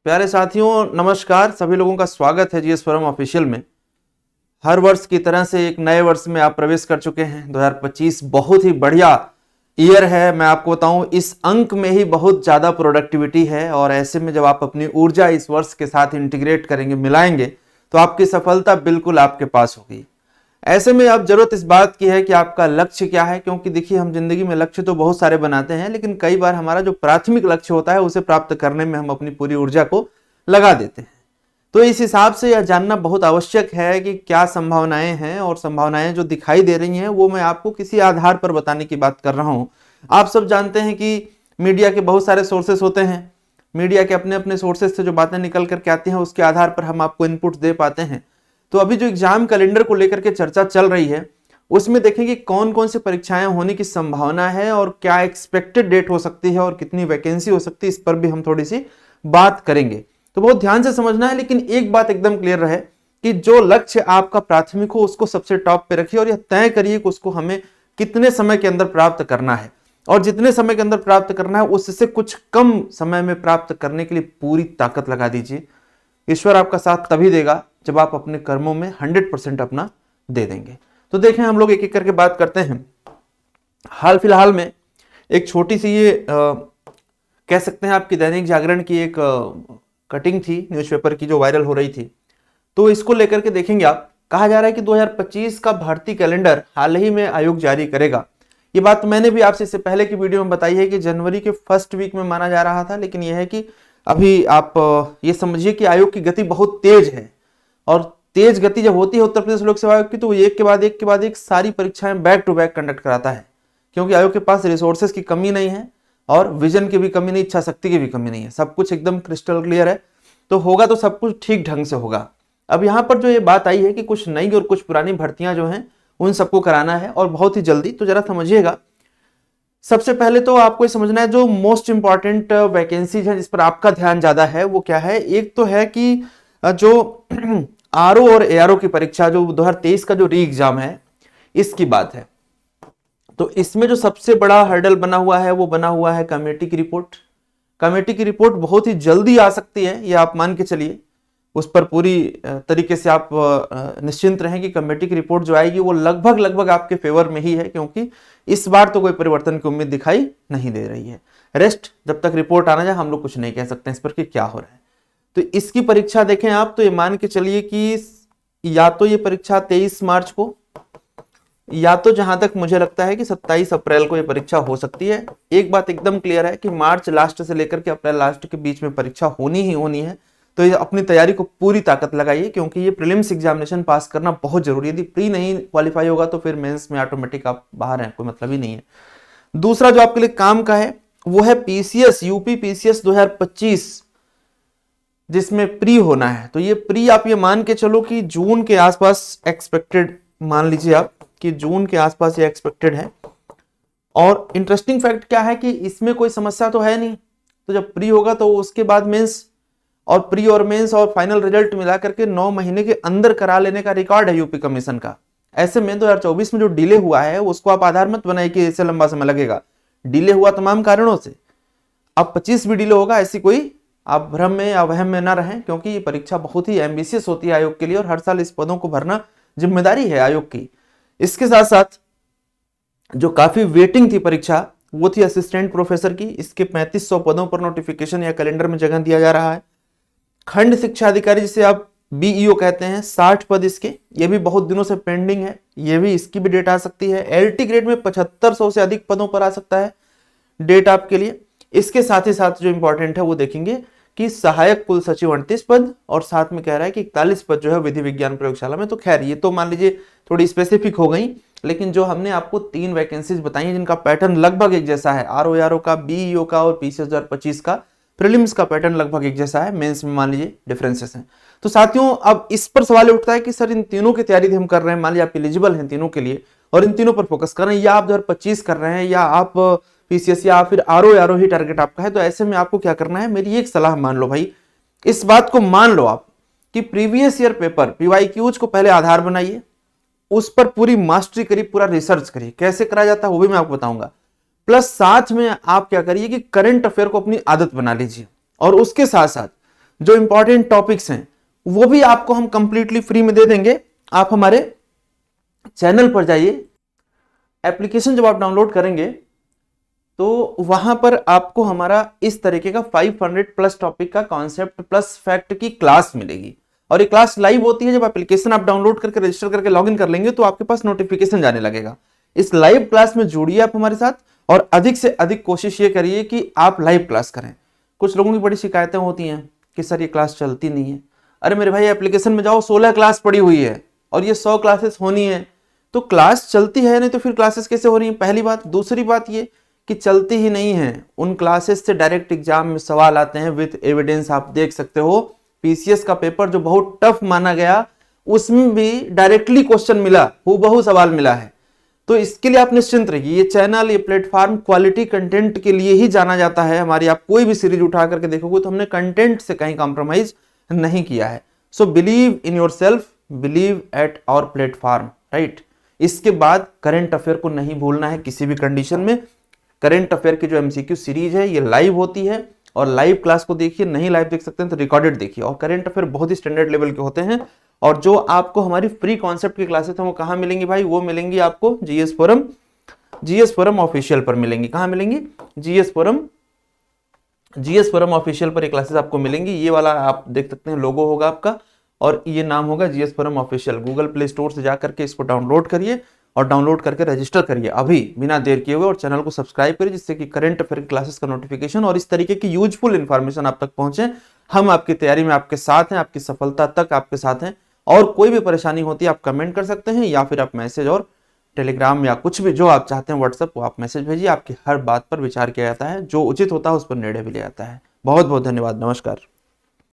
प्यारे साथियों नमस्कार। सभी लोगों का स्वागत है जीएस फोरम ऑफिशियल में। हर वर्ष की तरह से एक नए वर्ष में आप प्रवेश कर चुके हैं। 2025 बहुत ही बढ़िया ईयर है। मैं आपको बताऊं, इस अंक में ही बहुत ज्यादा प्रोडक्टिविटी है और ऐसे में जब आप अपनी ऊर्जा इस वर्ष के साथ इंटीग्रेट करेंगे, मिलाएंगे, तो आपकी सफलता बिल्कुल आपके पास होगी। ऐसे में अब जरूरत इस बात की है कि आपका लक्ष्य क्या है, क्योंकि देखिए हम जिंदगी में लक्ष्य तो बहुत सारे बनाते हैं, लेकिन कई बार हमारा जो प्राथमिक लक्ष्य होता है उसे प्राप्त करने में हम अपनी पूरी ऊर्जा को लगा देते हैं। तो इस हिसाब से यह जानना बहुत आवश्यक है कि क्या संभावनाएं हैं, और संभावनाएं जो दिखाई दे रही हैं वो मैं आपको किसी आधार पर बताने की बात कर रहा हूं। आप सब जानते हैं कि मीडिया के बहुत सारे सोर्सेस होते हैं। मीडिया के अपने अपने सोर्सेस से जो बातें निकल करके आती हैं उसके आधार पर हम आपको इनपुट दे पाते हैं। तो अभी जो एग्जाम कैलेंडर को लेकर के चर्चा चल रही है उसमें देखेंगे कौन कौन सी परीक्षाएं होने की संभावना है और क्या एक्सपेक्टेड डेट हो सकती है और कितनी वैकेंसी हो सकती है, इस पर भी हम थोड़ी सी बात करेंगे। तो बहुत ध्यान से समझना है, लेकिन एक बात एकदम क्लियर रहे कि जो लक्ष्य आपका प्राथमिक हो उसको सबसे टॉप पे रखिए और यह तय करिए कि उसको हमें कितने समय के अंदर प्राप्त करना है, और जितने समय के अंदर प्राप्त करना है उससे कुछ कम समय में प्राप्त करने के लिए पूरी ताकत लगा दीजिए। ईश्वर आपका साथ तभी देगा जब आप अपने कर्मों में 100% अपना दे देंगे। तो देखें, हम लोग एक एक करके बात करते हैं। हाल फिलहाल में एक छोटी सी ये कह सकते हैं आपकी दैनिक जागरण की एक कटिंग थी न्यूज़पेपर की जो वायरल हो रही थी। तो इसको लेकर के देखेंगे आप, कहा जा रहा है कि 2025 का भर्ती कैलेंडर हाल ही में आयोग जारी करेगा। ये बात मैंने भी आपसे इससे पहले की वीडियो में बताई है कि जनवरी के फर्स्ट वीक में माना जा रहा था, लेकिन यह है कि अभी आप ये समझिए कि आयोग की गति बहुत तेज है, और तेज गति जब होती है उत्तर प्रदेश लोक सेवा आयोग की, तो एक के बाद एक सारी परीक्षाएं बैक टू बैक कंडक्ट कराता है, क्योंकि आयोग के पास रिसोर्सेज की कमी नहीं है और विजन की भी कमी नहीं, इच्छा शक्ति की भी कमी नहीं है। सब कुछ एकदम क्रिस्टल क्लियर है, तो होगा तो सब कुछ ठीक ढंग से होगा। अब यहाँ पर जो ये बात आई है कि कुछ नई और कुछ पुरानी भर्तियां जो हैं उन सबको कराना है और बहुत ही जल्दी। तो जरा समझिएगा, सबसे पहले तो आपको ये समझना है जो मोस्ट इंपॉर्टेंट वैकेंसीज है जिस पर आपका ध्यान ज्यादा है वो क्या है। एक तो है कि जो आरओ और एआरओ की परीक्षा जो 2023 का जो री एग्जाम है, इसकी बात है। तो इसमें जो सबसे बड़ा हर्डल बना हुआ है वो बना हुआ है कमेटी की रिपोर्ट। कमेटी की रिपोर्ट बहुत ही जल्दी आ सकती है, ये आप मान के चलिए। उस पर पूरी तरीके से आप निश्चिंत रहें कि कमेटी की रिपोर्ट जो आएगी वो लगभग आपके फेवर में ही है, क्योंकि इस बार तो कोई परिवर्तन की उम्मीद दिखाई नहीं दे रही है। रेस्ट जब तक रिपोर्ट आना जाए हम लोग कुछ नहीं कह सकते इस पर कि क्या हो रहा है। तो इसकी परीक्षा देखें आप, तो ये मान के चलिए कि या तो ये परीक्षा 23 मार्च को, या तो जहां तक मुझे लगता है कि 27 अप्रैल को ये परीक्षा हो सकती है। एक बात एकदम क्लियर है कि मार्च लास्ट से लेकर के अप्रैल लास्ट के बीच में परीक्षा होनी ही होनी है। तो ये अपनी तैयारी को पूरी ताकत लगाइए, क्योंकि ये प्रीलिम्स एग्जामिनेशन पास करना बहुत जरूरी है। यदि प्री नहीं क्वालिफाई होगा तो फिर मेंस में ऑटोमेटिक आप बाहर हैं, कोई मतलब ही नहीं है। दूसरा जो आपके लिए काम का है वो है पीसीएस, यूपी पीसीएस 2025, जिसमें प्री होना है। तो ये प्री आप ये मान के चलो कि जून के आसपास एक्सपेक्टेड, मान लीजिए आप कि जून के आसपास ये एक्सपेक्टेड है। और इंटरेस्टिंग फैक्ट क्या है कि इसमें कोई समस्या तो है नहीं। तो जब प्री होगा तो उसके बाद मेंस, और प्री और मेंस और फाइनल रिजल्ट मिला करके 9 महीने के अंदर करा लेने का रिकॉर्ड है यूपी कमीशन का। ऐसे में 2024 में जो डिले हुआ है उसको आप आधार मत बनाइए कि इससे लंबा समय लगेगा। डिले हुआ तमाम कारणों से। अब 25 भी डिले होगा, ऐसी कोई आप भ्रम में या वहम में ना रहें, क्योंकि ये परीक्षा बहुत ही एम्बिशियस होती है आयोग के लिए और हर साल इस पदों को भरना जिम्मेदारी है आयोग की। इसके साथ साथ जो काफी वेटिंग थी परीक्षा वो थी असिस्टेंट प्रोफेसर की। इसके 3500 पदों पर नोटिफिकेशन या कैलेंडर में जगह दिया जा रहा है। खंड शिक्षा अधिकारी जिसे आप बीईओ कहते हैं, 60 पद इसके, ये भी बहुत दिनों से पेंडिंग है, ये भी इसकी भी डेट आ सकती है। एलटी ग्रेड में 7500 से अधिक पदों पर आ सकता है डेट आपके लिए। इसके साथ ही साथ जो इंपॉर्टेंट है वो देखेंगे कि सहायक कुल सचिव 38 पद, और साथ में कह रहा है कि 41 पद जो है विधि विज्ञान प्रयोगशाला में। तो खैर ये तो मान लीजिए थोड़ी स्पेसिफिक हो गई, लेकिन जो हमने आपको 3 वैकेंसीज बताई हैं जिनका पैटर्न लगभग एक जैसा है, आरओ का, बीईओ का और पीसीएस 2025 का, प्रीलिम्स का पैटर्न लगभग एक जैसा है, मेंस में मान लीजिए डिफरेंसेस हैं। तो साथियों अब इस पर सवाल उठता है कि सर इन तीनों की तैयारी हम कर रहे हैं, मान लीजिए आप एलिजिबल हैं तीनों के लिए और इन तीनों पर फोकस कर रहे हैं, या आप 2025 कर रहे हैं या आप पीसीएस या फिर आरओ ही टारगेट आपका है, तो ऐसे में आपको क्या करना है, मेरी एक सलाह मान लो भाई, इस बात को मान लो आप कि प्रीवियस ईयर पेपर पीवाईक्यूज को पहले आधार बनाइए, उस पर पूरी मास्टरी करिए, पूरा रिसर्च करिए। कैसे करा जाता है वो भी मैं आपको बताऊंगा। प्लस साथ में आप क्या करिए कि करंट अफेयर को अपनी आदत बना लीजिए, और उसके साथ साथ जो इंपॉर्टेंट टॉपिक्स हैं वो भी आपको हम कंप्लीटली फ्री में दे देंगे। आप हमारे चैनल पर जाइए, एप्लीकेशन जब आप डाउनलोड करेंगे तो वहां पर आपको हमारा इस तरीके का 500 प्लस टॉपिक का कॉन्सेप्ट प्लस फैक्ट की क्लास मिलेगी। और ये क्लास लाइव होती है। जब एप्लीकेशन आप डाउनलोड करके रजिस्टर करके लॉगिन कर लेंगे तो आपके पास नोटिफिकेशन जाने लगेगा। इस लाइव क्लास में जुड़िए आप हमारे साथ और अधिक से अधिक कोशिश ये करिए कि आप लाइव क्लास करें। कुछ लोगों की बड़ी शिकायतें होती हैं कि सर ये क्लास चलती नहीं है। अरे मेरे भाई, एप्लीकेशन में जाओ, 16 क्लास पड़ी हुई है और ये 100 क्लासेस होनी है, तो क्लास चलती है, नहीं तो फिर क्लासेस कैसे हो रही है? पहली बात। दूसरी बात ये कि चलती ही नहीं है, उन क्लासेस से डायरेक्ट एग्जाम में सवाल आते हैं विद एविडेंस। आप देख सकते हो पीसीएस का पेपर जो बहुत टफ माना गया, उसमें भी डायरेक्टली क्वेश्चन मिला, हूबहू सवाल मिला है। तो इसके लिए आप निश्चिंत रहिए। ये चैनल, ये प्लेटफॉर्म क्वालिटी कंटेंट के लिए ही जाना जाता है। हमारी आप कोई भी सीरीज उठा करके देखोगे तो हमने कंटेंट से कहीं कॉम्प्रोमाइज नहीं किया है। So believe in yourself, believe at our platform, right. इसके बाद करंट अफेयर को नहीं भूलना है किसी भी कंडीशन में। करंट अफेयर की जो एमसीक्यू सीरीज है ये लाइव होती है और लाइव क्लास को देखिए, नहीं लाइव देख सकते हैं तो रिकॉर्डेड देखिए। और करंट अफेयर बहुत ही स्टैंडर्ड लेवल के होते हैं। और जो आपको हमारी फ्री कॉन्सेप्ट की क्लासेस हैं वो कहाँ मिलेंगी भाई? वो मिलेंगी आपको जीएस फोरम ऑफिशियल पर मिलेंगी। कहाँ मिलेंगी? जीएस फोरम ऑफिशियल पर ये क्लासेस आपको मिलेंगी। ये वाला आप देख सकते हैं, लोगो होगा आपका और ये नाम होगा GS forum official. Google play store से जाकर के इसको डाउनलोड करिए और डाउनलोड करके रजिस्टर करिए अभी बिना देर किए हुए, और चैनल को सब्सक्राइब करिए जिससे कि करंट अफेयर की क्लासेस का नोटिफिकेशन और इस तरीके की यूजफुल इंफॉर्मेशन आप तक पहुंचे। हम आपकी तैयारी में आपके साथ हैं, आपकी सफलता तक आपके साथ हैं। और कोई भी परेशानी होती है आप कमेंट कर सकते हैं या फिर आप मैसेज और टेलीग्राम या कुछ भी जो आप चाहते हैं व्हाट्सएप वो आप मैसेज भेजिए। आपकी हर बात पर विचार किया जाता है, जो उचित होता है उस पर निर्णय भी लिया जाता है। बहुत बहुत धन्यवाद, नमस्कार।